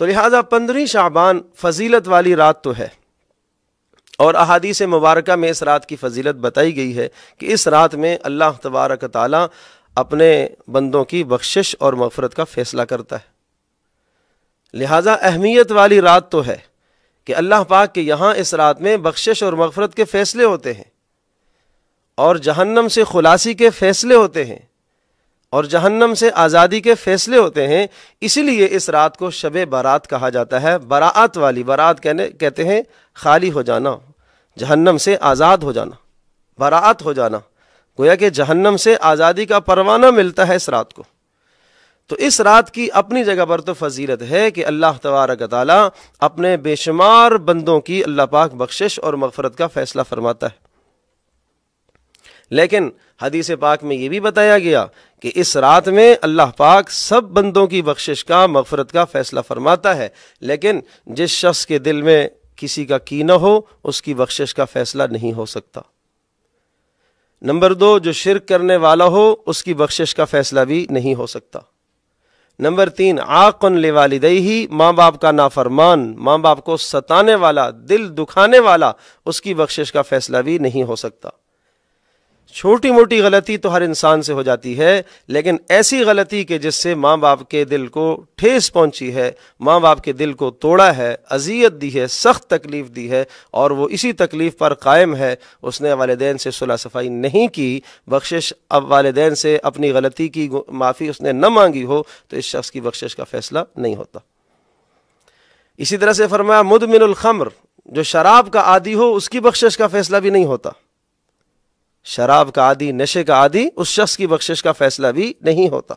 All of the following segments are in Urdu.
تو لہٰذا 15 شعبان فضیلت والی رات تو ہے، اور احادیث مبارکہ میں اس رات کی فضیلت بتائی گئی ہے کہ اس رات میں اللہ تبارک تعالیٰ اپنے بندوں کی بخشش اور مغفرت کا فیصلہ کرتا ہے۔ لہٰذا اہمیت والی رات تو ہے کہ اللہ پاک کے یہاں اس رات میں بخشش اور مغفرت کے فیصلے ہوتے ہیں، اور جہنم سے خلاصی کے فیصلے ہوتے ہیں، اور جہنم سے آزادی کے فیصلے ہوتے ہیں۔ اسی لیے اس رات کو شب برات کہا جاتا ہے، براعت والی۔ برات کہتے ہیں خالی ہو جانا، جہنم سے آزاد ہو جانا، براعت ہو جانا، گویا کہ جہنم سے آزادی کا پروانہ ملتا ہے اس رات کو۔ تو اس رات کی اپنی جگہ پر تو فضیلت ہے کہ اللہ تبارک تعالیٰ اپنے بے شمار بندوں کی اللہ پاک بخشش اور مغفرت کا فیصلہ فرماتا ہے۔ لیکن حدیث پاک میں یہ بھی بتایا گیا کہ اس رات میں اللہ پاک سب بندوں کی بخشش کا، مغفرت کا فیصلہ فرماتا ہے، لیکن جس شخص کے دل میں کسی کا کینہ ہو اس کی بخشش کا فیصلہ نہیں ہو سکتا۔ نمبر 2، جو شرک کرنے والا ہو اس کی بخشش کا فیصلہ بھی نہیں ہو سکتا۔ نمبر 3، عاق لوالدیہ، ماں باپ کا نافرمان، ماں باپ کو ستانے والا، دل دکھانے والا، اس کی بخشش کا فیصلہ بھی نہیں ہو سکتا۔ چھوٹی موٹی غلطی تو ہر انسان سے ہو جاتی ہے، لیکن ایسی غلطی کہ جس سے ماں باپ کے دل کو ٹھیس پہنچی ہے، ماں باپ کے دل کو توڑا ہے، اذیت دی ہے، سخت تکلیف دی ہے، اور وہ اسی تکلیف پر قائم ہے، اس نے والدین سے صلح صفائی نہیں کی، بخشش اب والدین سے اپنی غلطی کی معافی اس نے نہ مانگی ہو، تو اس شخص کی بخشش کا فیصلہ نہیں ہوتا۔ اسی طرح سے فرمایا مدمن الخمر، جو شراب کا عادی ہو اس کی بخشش کا فیصلہ بھی نہیں ہوتا۔ شراب کا عادی، نشے کا عادی، اس شخص کی بخشش کا فیصلہ بھی نہیں ہوتا۔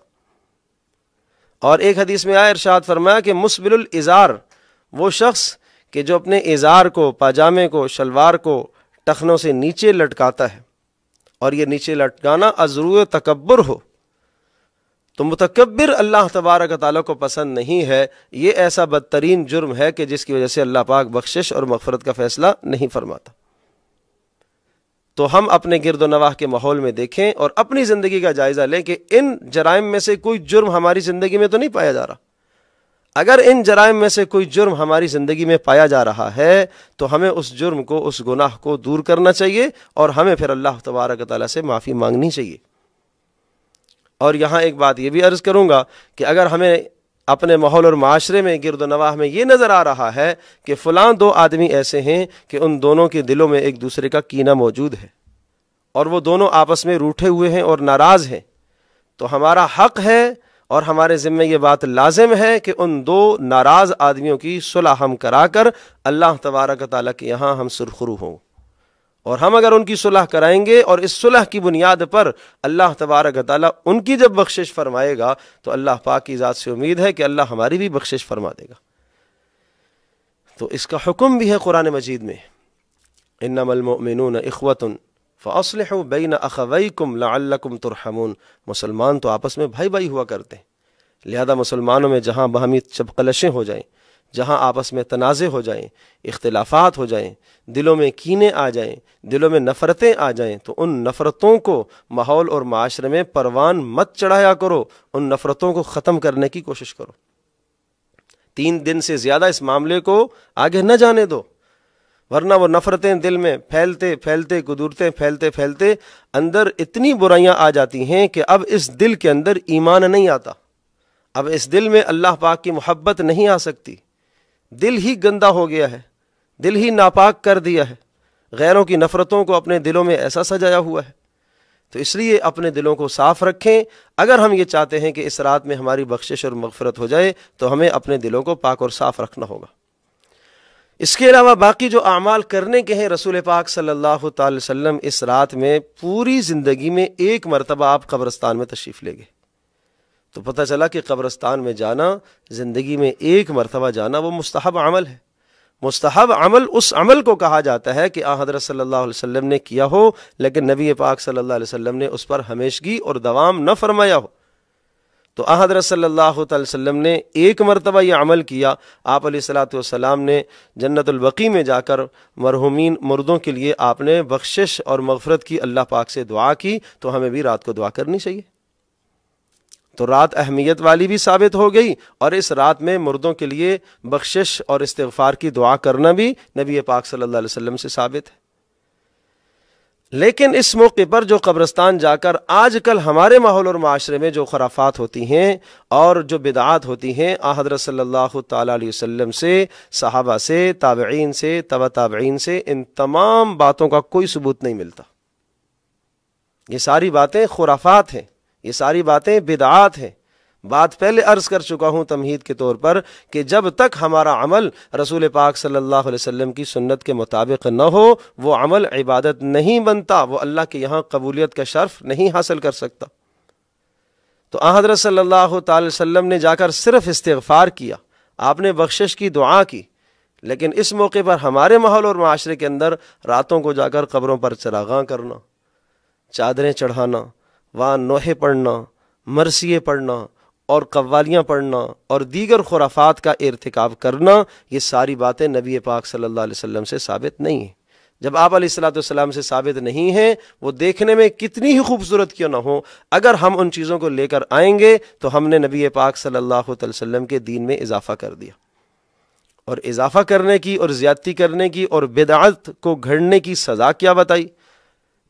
اور ایک حدیث میں آیا، ارشاد فرمایا کہ مسبل الازار، وہ شخص کہ جو اپنے ازار کو، پاجامے کو، شلوار کو ٹخنوں سے نیچے لٹکاتا ہے، اور یہ نیچے لٹکانا ازرو تکبر ہو، تو متکبر اللہ تبارک تعالیٰ کو پسند نہیں ہے۔ یہ ایسا بدترین جرم ہے کہ جس کی وجہ سے اللہ پاک بخشش اور مغفرت کا فیصلہ نہیں فرماتا۔ تو ہم اپنے گرد و نواح کے ماحول میں دیکھیں اور اپنی زندگی کا جائزہ لیں کہ ان جرائم میں سے کوئی جرم ہماری زندگی میں تو نہیں پایا جا رہا۔ اگر ان جرائم میں سے کوئی جرم ہماری زندگی میں پایا جا رہا ہے تو ہمیں اس جرم کو، اس گناہ کو دور کرنا چاہیے، اور ہمیں پھر اللہ تبارک تعالیٰ سے معافی مانگنی چاہیے۔ اور یہاں ایک بات یہ بھی عرض کروں گا کہ اگر ہمیں اپنے ماحول اور معاشرے میں، گرد و نواح میں یہ نظر آ رہا ہے کہ فلاں 2 آدمی ایسے ہیں کہ ان دونوں کے دلوں میں ایک دوسرے کا کینہ موجود ہے، اور وہ دونوں آپس میں روٹھے ہوئے ہیں اور ناراض ہیں، تو ہمارا حق ہے اور ہمارے ذمہ یہ بات لازم ہے کہ ان 2 ناراض آدمیوں کی صلح ہم کرا کر اللہ تبارک تعالیٰ کے یہاں ہم سرخرو ہوں، اور ہم اگر ان کی صلح کرائیں گے اور اس صلح کی بنیاد پر اللہ تبارک تعالیٰ ان کی جب بخشش فرمائے گا تو اللہ پاک کی ذات سے امید ہے کہ اللہ ہماری بھی بخشش فرما دے گا۔ تو اس کا حکم بھی ہے قرآن مجید میں، انما المؤمنون اخوۃ فاصلحوا بین اخویکم لعلکم ترحمون۔ مسلمان تو آپس میں بھائی بھائی ہوا کرتے ہیں، لہذا مسلمانوں میں جہاں باہمی چپقلشیں ہو جائیں، جہاں آپس میں تنازع ہو جائیں، اختلافات ہو جائیں، دلوں میں کینے آ جائیں، دلوں میں نفرتیں آ جائیں، تو ان نفرتوں کو ماحول اور معاشرے میں پروان مت چڑھایا کرو، ان نفرتوں کو ختم کرنے کی کوشش کرو۔ 3 دن سے زیادہ اس معاملے کو آگے نہ جانے دو، ورنہ وہ نفرتیں دل میں پھیلتے پھیلتے، قدورتیں پھیلتے پھیلتے اندر اتنی برائیاں آ جاتی ہیں کہ اب اس دل کے اندر ایمان نہیں آتا، اب اس دل میں اللہ پاک کی محبت نہیں آ سکتی، دل ہی گندا ہو گیا ہے، دل ہی ناپاک کر دیا ہے، غیروں کی نفرتوں کو اپنے دلوں میں ایسا سجایا ہوا ہے۔ تو اس لیے اپنے دلوں کو صاف رکھیں۔ اگر ہم یہ چاہتے ہیں کہ اس رات میں ہماری بخشش اور مغفرت ہو جائے تو ہمیں اپنے دلوں کو پاک اور صاف رکھنا ہوگا۔ اس کے علاوہ باقی جو اعمال کرنے کے ہیں، رسول پاک صلی اللہ تعالی وسلم اس رات میں پوری زندگی میں 1 مرتبہ آپ قبرستان میں تشریف لے گئے، تو پتہ چلا کہ قبرستان میں جانا، زندگی میں 1 مرتبہ جانا، وہ مستحب عمل ہے۔ مستحب عمل اس عمل کو کہا جاتا ہے کہ حضرت صلی اللہ علیہ وسلم نے کیا ہو لیکن نبی پاک صلی اللہ علیہ وسلم نے اس پر ہمیشگی اور دوام نہ فرمایا ہو۔ تو حضرت صلی اللہ علیہ وسلم نے 1 مرتبہ یہ عمل کیا۔ آپ علیہ الصلوۃ والسلام نے جنت البقیع میں جا کر مرحومین مردوں کے لیے آپ نے بخشش اور مغفرت کی، اللہ پاک سے دعا کی، تو ہمیں بھی رات کو دعا کرنی چاہیے۔ تو رات اہمیت والی بھی ثابت ہو گئی، اور اس رات میں مردوں کے لیے بخشش اور استغفار کی دعا کرنا بھی نبی پاک صلی اللہ علیہ وسلم سے ثابت ہے۔ لیکن اس موقع پر جو قبرستان جا کر آج کل ہمارے ماحول اور معاشرے میں جو خرافات ہوتی ہیں اور جو بدعات ہوتی ہیں، حضرت صلی اللہ تعالیٰ علیہ وسلم سے، صحابہ سے، تابعین سے، تبع تابعین سے ان تمام باتوں کا کوئی ثبوت نہیں ملتا۔ یہ ساری باتیں خرافات ہیں، یہ ساری باتیں بدعات ہیں۔ بات پہلے عرض کر چکا ہوں تمہید کے طور پر کہ جب تک ہمارا عمل رسول پاک صلی اللہ علیہ وسلم کی سنت کے مطابق نہ ہو، وہ عمل عبادت نہیں بنتا، وہ اللہ کے یہاں قبولیت کا شرف نہیں حاصل کر سکتا۔ تو حضرت صلی اللہ تعالی وسلم نے جا کر صرف استغفار کیا، آپ نے بخشش کی دعا کی، لیکن اس موقع پر ہمارے ماحول اور معاشرے کے اندر راتوں کو جا کر قبروں پر چراغاں کرنا، چادریں چڑھانا، وہاں نوحے پڑھنا، مرثیے پڑھنا اور قوالیاں پڑھنا اور دیگر خرافات کا ارتکاب کرنا، یہ ساری باتیں نبی پاک صلی اللہ علیہ وسلم سے ثابت نہیں ہیں۔ جب آپ علیہ الصلوۃ والسلام سے ثابت نہیں ہیں، وہ دیکھنے میں کتنی ہی خوبصورت کیوں نہ ہو، اگر ہم ان چیزوں کو لے کر آئیں گے تو ہم نے نبی پاک صلی اللہ علیہ وسلم کے دین میں اضافہ کر دیا۔ اور اضافہ کرنے کی اور زیادتی کرنے کی اور بدعت کو گھڑنے کی سزا کیا بتائی؟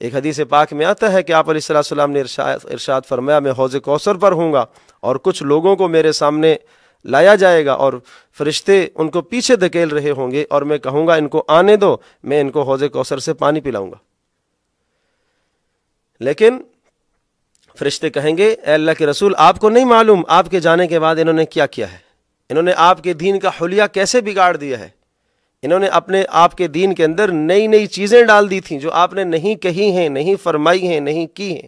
ایک حدیث پاک میں آتا ہے کہ آپ علیہ السلام نے ارشاد فرمایا، میں حوض کوثر پر ہوں گا اور کچھ لوگوں کو میرے سامنے لایا جائے گا اور فرشتے ان کو پیچھے دھکیل رہے ہوں گے، اور میں کہوں گا ان کو آنے دو، میں ان کو حوض کوثر سے پانی پلاؤں گا۔ لیکن فرشتے کہیں گے، اے اللہ کے رسول، آپ کو نہیں معلوم آپ کے جانے کے بعد انہوں نے کیا کیا ہے، انہوں نے آپ کے دین کا حلیہ کیسے بگاڑ دیا ہے، انہوں نے اپنے آپ کے دین کے اندر نئی نئی چیزیں ڈال دی تھیں جو آپ نے نہیں کہی ہیں، نہیں فرمائی ہیں، نہیں کی ہیں۔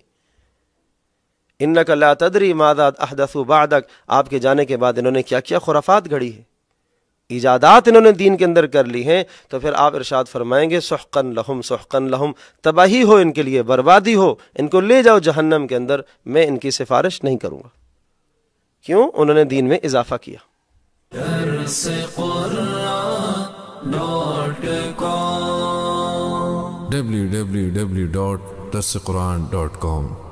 انک لا تدری ماذا احدثوا بعدک، آپ کے جانے کے بعد انہوں نے کیا کیا خرافات گھڑی ہے، ایجادات انہوں نے دین کے اندر کر لی ہیں۔ تو پھر آپ ارشاد فرمائیں گے، سحقا لہم سحقا لہم، تباہی ہو ان کے لیے، بربادی ہو، ان کو لے جاؤ جہنم کے اندر، میں ان کی سفارش نہیں کروں گا۔ کیوں؟ انہوں نے دین میں اضافہ کیا۔ www.darsequran.com